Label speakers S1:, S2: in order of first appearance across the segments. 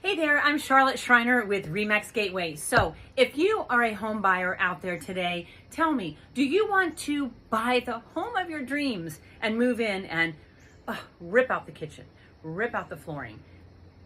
S1: Hey there, I'm Charlotte Schreiner with Remax Gateway. So if you are a home buyer out there today, tell me, do you want to buy the home of your dreams and move in and rip out the kitchen, rip out the flooring,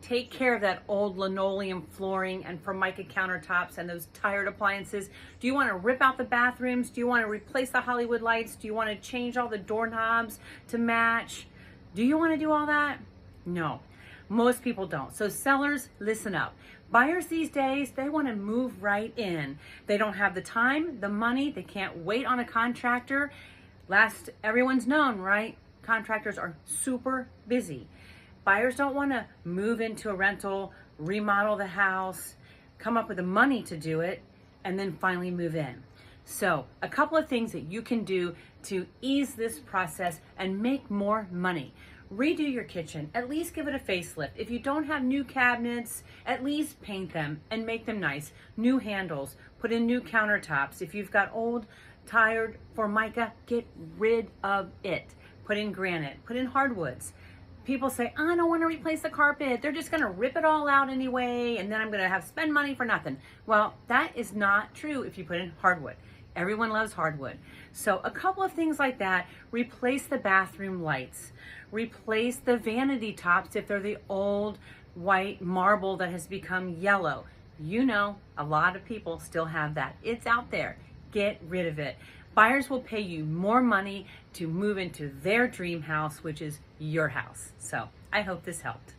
S1: take care of that old linoleum flooring and Formica countertops and those tired appliances? Do you want to rip out the bathrooms? Do you want to replace the Hollywood lights? Do you want to change all the doorknobs to match? Do you want to do all that? No. Most people don't. So sellers, listen up. Buyers these days, they want to move right in. They don't have the time, the money, they can't wait on a contractor. Everyone's known, right? Contractors are super busy. Buyers don't want to move into a rental, remodel the house, come up with the money to do it, and then finally move in. So a couple of things that you can do to ease this process and make more money. Redo your kitchen, at least give it a facelift. If you don't have new cabinets, at least paint them and make them nice. New handles, put in new countertops. If you've got old, tired Formica, get rid of it. Put in granite, put in hardwoods. People say, I don't want to replace the carpet. They're just going to rip it all out anyway, and then I'm going to spend money for nothing. Well, that is not true if you put in hardwood. Everyone loves hardwood. So a couple of things like that. Replace the bathroom lights. Replace the vanity tops if they're the old white marble that has become yellow. You know, a lot of people still have that. It's out there. Get rid of it. Buyers will pay you more money to move into their dream house, which is your house. So I hope this helped.